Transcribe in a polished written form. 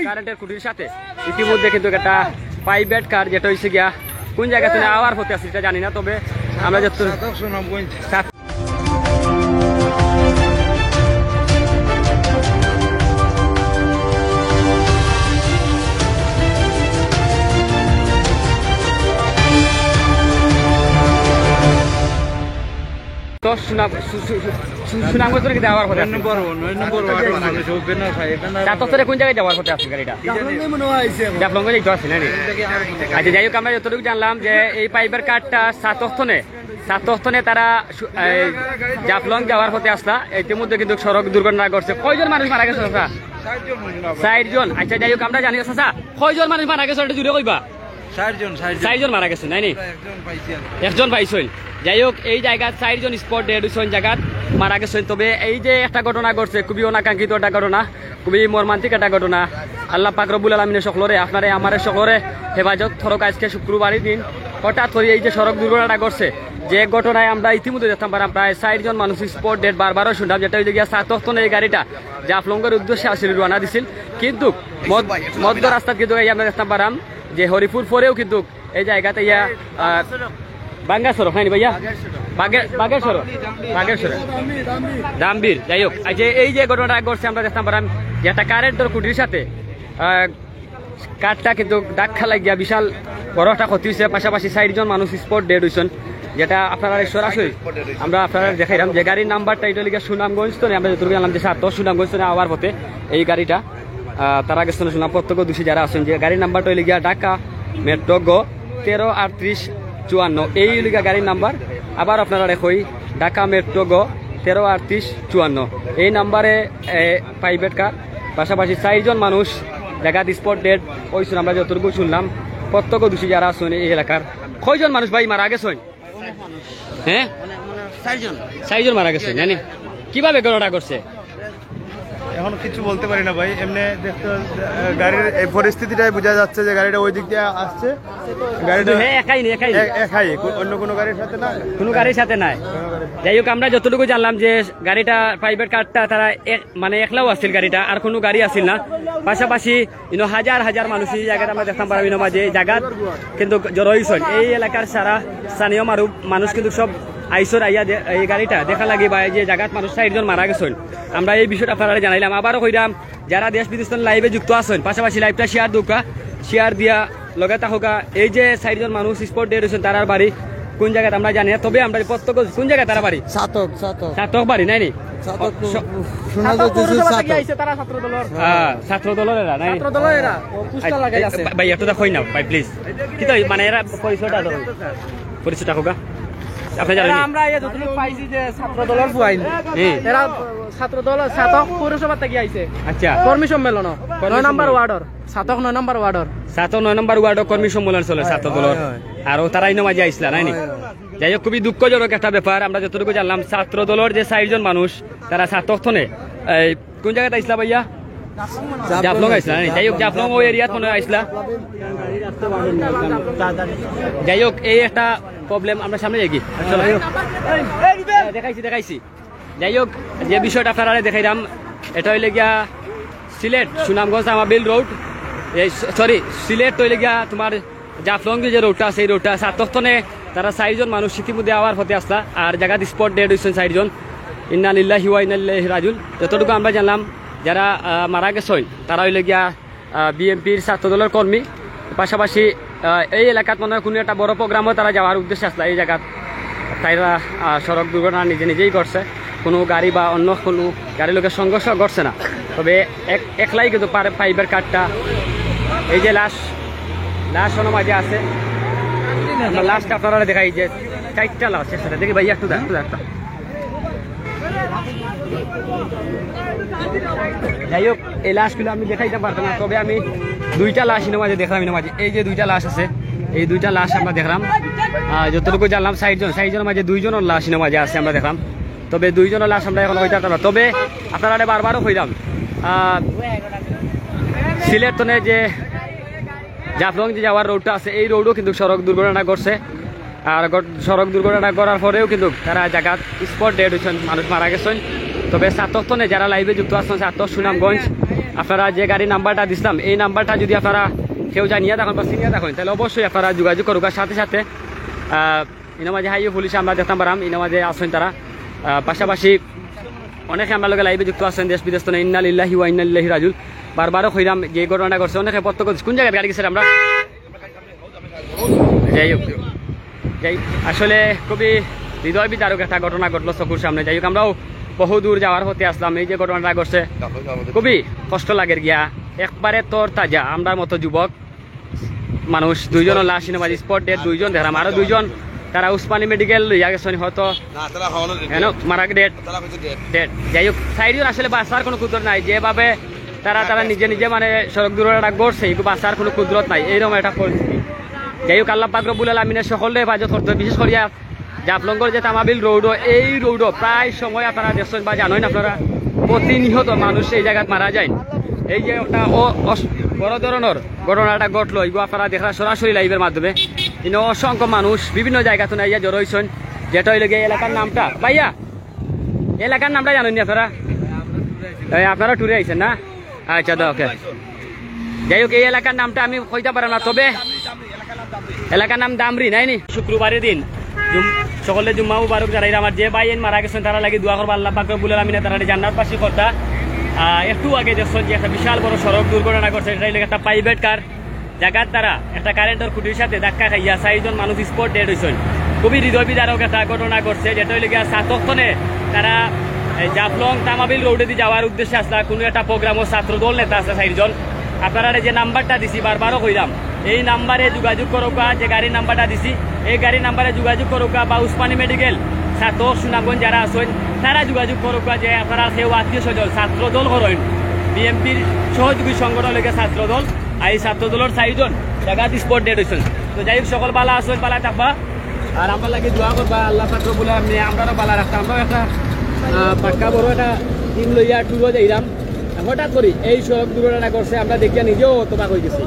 কারেন্টের খুঁটির সাথে ইতিমধ্যে কিন্তু একটা প্রাইভেট কার যেটা হয়েছে গিয়া কোন জায়গা থেকে আওয়ার হতে আছে সেটা জানি না, তবে আমরা যত সুনামগঞ্জ থেকে যাওয়ার কথা কোন জায়গায় যাওয়ার কথা আছে গাড়িটা জাফলঙ্গে যাইতে আছে না? আচ্ছা, যাই হোক আমরা যতটুকু জানলাম যে এই পাইপের কার্ডটা সাতস্থনে তারা জাফলং যাওয়ার পথে আসলা, ইতিমধ্যে কিন্তু সড়ক দুর্ঘটনা ঘটছে। কয়জন মানুষ মারা গেছে? 4 জন। আচ্ছা, যাই হোক আমরা জানি চাচা কয়জন মানুষ মারা গেছে জুড়ে কইবা? 4 জন মারা গেছে নাইনি, একজন পাইছেন। যাই হোক এই জায়গা 4 জন স্পট ডেড হয়েছেন, জায়গাত মারা গেছেন। তবে এই যে একটা ঘটনা ঘটছে খুবই অনাকাঙ্ক্ষিত একটা ঘটনা, খুবই মর্মান্তিক একটা ঘটনা। আল্লাহ পাক রব্বুল আলামিনের সকলরে আপনারে আমারে সকলরে হেফাজত থরক। আজকে শুক্রবারের দিন হঠাৎ করে এই যে সড়ক দুর্ঘটনাটা ঘটছে, যে ঘটনায় আমরা ইতিমধ্যে দেখতাম পারাম প্রায় 4 জন মানুষ স্পট ডেড বারবারও শুনলাম, যেটা হয়ে গিয়া সাতক্ষণ এই গাড়িটা জাফলঙ্গের উদ্দেশ্যে আসলে রওনা দিছিল, কিন্তু মধ্য রাস্তা কিন্তু আমরা দেখতাম পারাম যে হরিপুর পরেও কিন্তু এই জায়গাতে ইয়া বাঙ্গা সড়ক হয়নি ভাইয়া, বাগের সড়ক দামবীর। যাই হোক এই যে ঘটনাটা ঘটছে আমরা দেখতাম পারাম যে একটা কারেন্টের খুঁটির সাথে কাঠটা কিন্তু ধাক্কা লাগিয়া বিশাল বড় একটা ক্ষতি হয়েছে। পাশাপাশি 4 জন মানুষ স্পট ডেড হয়েছেন, যেটা আপনারা সরাসরি আমরা আপনারা দেখাইলাম যে গাড়ির নাম্বারটা এটা লিখে সুনামগঞ্জ তো আমরা যতটুকু জানলাম যে সুনামগঞ্জ তো আওয়ার পথে এই গাড়িটা তারা গেছে সুনাম প্রত্যক্ষ দোষী যারা আছেন, যে গাড়ির নাম্বারটা লিখিয়া ঢাকা মেট্রো গ 133854 এই লিখা গাড়ির নাম্বার। আবার আপনারা দেখই ঢাকা মেট্রো গ 133854 এই নাম্বারে প্রাইভেট কার। পাশাপাশি 4 জন মানুষ জায়গাত স্পট ডেড হয়েছেন আমরা যতটুকু শুনলাম। প্রত্যক্ষ দোষী যারা আছেন এই এলাকার কয়জন মানুষ ভাই মারা গেছেন? হ্যাঁ 4 জন মারা গেছেন। জানি কিভাবে ঘটনা করছে এখন কিছু বলতে পারি না ভাই, এমনি দেখতে গাড়ির এই পরিস্থিতিটাই বোঝা যাচ্ছে যে গাড়িটা ওই দিক দিয়ে আসছে, গাড়িটা একাই অন্য কোনো গাড়ির সাথে না, কোনো গাড়ির সাথে নাই। যাই হোক আমরা যতটুকু জানলাম যে গাড়িটা প্রাইভেট কারটা তারা মানে একলাও আসছিল গাড়িটা, আর কোনো গাড়ি আসছিল না। পাশাপাশি হাজার হাজার মানুষ এই জায়গাটা আমরা দেখতাম পারবি না যে জায়গা কিন্তু জড়ো হয়েছেন এই এলাকার সারা স্থানীয় মানুষ কিন্তু সব আইসর আইয়া এই গাড়িটা দেখা লাগে বা যে জায়গাত মানুষ 4 জন মারা গেছেন। আমরা এই বিষয়টা আপনারা জানাইলাম। আবারও কইলাম যারা দেশ বিদেশ লাইভে যুক্ত আছেন পাশাপাশি লাইভটা শেয়ার দিয়া লগে থাকা। এই যে 4 জন মানুষ স্পট ডেড হয়েছেন তারার বাড়ি কোন জায়গায় আমরা জানি না, তবে আমরা প্রত্যক্ষ কোন জায়গায় তারা বাড়ি সাতক বাড়ি নাইনি ছাত্র দলের ভাই একটু দেখই না ভাই প্লিজ, কি মানে এরা পরিচয়টা হোক আমরা যতটুকু পাইছি যে ছাত্র দলের ফুয়াইন এরা ছাত্র দল সাতক পৌরসভা থেকে আইছে। আচ্ছা, কর্মী সম্মেলন 9 নম্বর ওয়ার্ডর সাতক 9 নম্বর ওয়ার্ডর কর্মী সম্মেলন চলে ছাত্র দলের, আর তারাই নমাজি আইসলা নাইনি। যাই হোক খুবই দুঃখজনক একটা ব্যাপার। আমরা যতটুকু জানলাম ছাত্র দলের যে 4 জন মানুষ তারা সাতক্ষণে কোন জায়গাতে আইসলা ভাইয়া? জাফলং আইসলা। যাই হোক জাফলং ওই এরিয়াত মনে আইসলা। যাই হোক এই একটা প্রবলেম, আমরা সামনে যাই কি দেখাইছি। যাই হোক যে বিষয়টা আপনারা দেখাইলাম এটা হইলে গিয়া সিলেট সুনামগঞ্জ আমাবিল রোড, সিলেট হইলে গিয়া তোমার জাফলং যে রোডটা আছে এই রোডটা সাতক্ষণে তারা 4 জন মানুষ ইতিমধ্যে আওয়ার হতে আসলা, আর জায়গাত স্পট ডেড হয়েছেন 4 জন। ইন্না লিল্লাহি ওয়া ইন্না ইলাইহি রাজিউন। যতটুকু আমরা জানলাম যারা মারা গেছেন তারা হইলে গিয়া বিএনপির ছাত্র দলের কর্মী। পাশাপাশি এই এলাকাত মনে হয় কোনো একটা বড় প্রোগ্রামও তারা যাওয়ার উদ্দেশ্যে আসলা। এই জায়গাত তাইরা সড়ক দুর্ঘটনা নিজেই ঘটছে, কোনো গাড়ি বা অন্য কোনো গাড়ির লোকের সংঘর্ষ ঘটছে না। তবে একলাই কিন্তু পাইপের কাঠটা এই যে লাশ মাঝে আছে, লাশটা আপনারা দেখাই যে 4টা লাশ একসাথে দেখি ভাই একটু একটা। যাই হোক এই লাশগুলো আমি দেখাইতে পারতাম না, তবে আমি 2টা লাশ মাঝে দেখলাম। মাঝে এই যে 2টা লাশ আছে, এই 2টা লাশ আমরা দেখলাম। যতটুকু জানলাম 4 জনের মাঝে 2 জনের লাশ মাঝে আছে আমরা দেখলাম। তবে 2 জনের লাশ আমরা এখন হইতে পারতাম। তবে আপনারা বারবারও হইলাম সিলেটনে যে জাফলং যে যাওয়ার রোডটা আছে এই রোডও কিন্তু সড়ক দুর্ঘটনা ঘটছে, আর সড়ক দুর্ঘটনা করার পরেও কিন্তু তারা জায়গা স্পট ডেড হয়েছেন, মানুষ মারা গেছেন। তবে সাতক্ষণে যারা লাইভে যুক্ত আছেন সাতক সুনামগঞ্জ আপনারা যে গাড়ির নাম্বারটা দিছিলাম এই নাম্বারটা যদি আপনারা কেউ জানিয়ে দেখেন বা চিনিয়ে দেখেন তাহলে অবশ্যই আপনারা যোগাযোগ করুক। আর সাথে সাথে ইনো মাঝে হাইও পুলিশ আমরা দেখতাম পারাম, ইনো মাঝে আসেন তারা। পাশাপাশি অনেকে আমরা লোক লাইভে যুক্ত আছেন দেশ বিদেশ তো ইন্না লিল্লাহি ওয়া ইন্না ইলাইহি রাজিউন। বারবারও কইরাম যে ঘটনাটা করছে অনেকে প্রত্যক্ষ কোন জায়গায় গাড়ি গেছে আমরা যাই হোক আসলে খুবই হৃদয় বিদারক একটা ঘটনা ঘটলো চকুর সামনে। যাই হোক আমরাও বহু দূর যাওয়ার হতে আসলাম, এই যে ঘটনাটা ঘটছে খুবই কষ্ট লাগে গিয়া। একবারে তোর তাজা আমরার মতো যুবক মানুষ দুইজন লাশ সিনেমা স্পট ডেট, দুইজন দেখলাম আরো দুইজন তারা উসমানী মেডিকেল লইয়া গেছেন হয়তো মারা ডেট। যাই হোক সাইডজন আসলে বাঁচার কোনো কুদরত নাই, যেভাবে তারা নিজে নিজে মানে সড়ক দুর্ঘটনা ঘটছে এই বাঁচার কোনো কুদরত নাই, এইরকম একটা পরিস্থিতি। যাই হোক আল্লাহ পাক রব্বুল আলামিনের সকলে হেফাজত করতে, বিশেষ করিয়া জাফলঙ্গর যে তামাবিল রোডও এই রোডও প্রায় সময় আপনারা দেখছেন বা জানেন আপনারা প্রতিনিয়ত মানুষ এই জায়গায় মারা যায়। এই যে একটা বড় ধরনের ঘটনাটা ঘটলো এগুলো আপনারা দেখা সরাসরি লাইভের মাধ্যমে। কিন্তু অসংখ্য মানুষ বিভিন্ন জায়গা তো নাইয়া জড়ো হয়েছেন, যেটা হইলে গিয়ে এলাকার নামটা ভাইয়া এলাকার নামটা জানেননি আপনারা? আপনারা ট্যুরে আইছেন না? আচ্ছা ওকে। যাই হোক এই এলাকার নামটা আমি কইতে পারলাম না, তবে এলাকার নাম দামরি নাইনি। শুক্রবারের দিন সকলে জুম্মা মুবারক যারা আমার যে ভাই মারা গেছেন তারা লাগে দোয়া করবো আল্লাহ পাক রব্বুল আলামিন তারা জান্নাত বাসী করতা। একটু আগে দেখছেন যে একটা বিশাল বড় সড়ক দুর্ঘটনা ঘটছে, এটা হইলে একটা প্রাইভেট কার জায়গার তারা একটা কারেন্টের খুঁটির সাথে ধাক্কা খাইয়া 4 জন মানুষ স্পট ডেড হয়েছেন। খুবই হৃদয় বিদারক একটা ঘটনা ঘটছে, যেটা হইলে গিয়া সাতক্ষণে তারা জাফলং তামাবিল রোডে দিয়ে যাওয়ার উদ্দেশ্যে আসলা কোনো একটা প্রোগ্রাম ও ছাত্র দল নেতা আছে 4 জন। আপনারা যে নাম্বারটা দিছি বারবারও কইলাম এই নাম্বারে যোগাযোগ করোকা, যে গাড়ির নাম্বারটা দিছি এই গাড়ির নাম্বারে যোগাযোগ করোকা বা উসমানী মেডিকেল ছাত্র সুনামগঞ্জ যারা আছেন তারা যোগাযোগ করোকা যে আপনারা কেউ আত্মীয় স্বজন ছাত্র দল করেন, বিএমপির সহযোগী সংগঠন লেগে ছাত্র দল আর এই ছাত্র দলের 4 জন জায়গাত স্পট ডেড হয়েছেন। তো যাই হোক সকল বালা আছেন, বালা থাকবা আর আমরা লাগে দোয়া করবা আল্লাহ পাক রব্বুল আলামিন আমরাও বালা রাখতাম। আমরাও একটা পাক্কা বড় একটা টিম লইয়া ট্যুরও যাইলাম, হঠাৎ করি এই সড়ক দুর্ঘটনা করছে আমরা দেখিয়া নিজেও অতবাক হয়ে গেছি।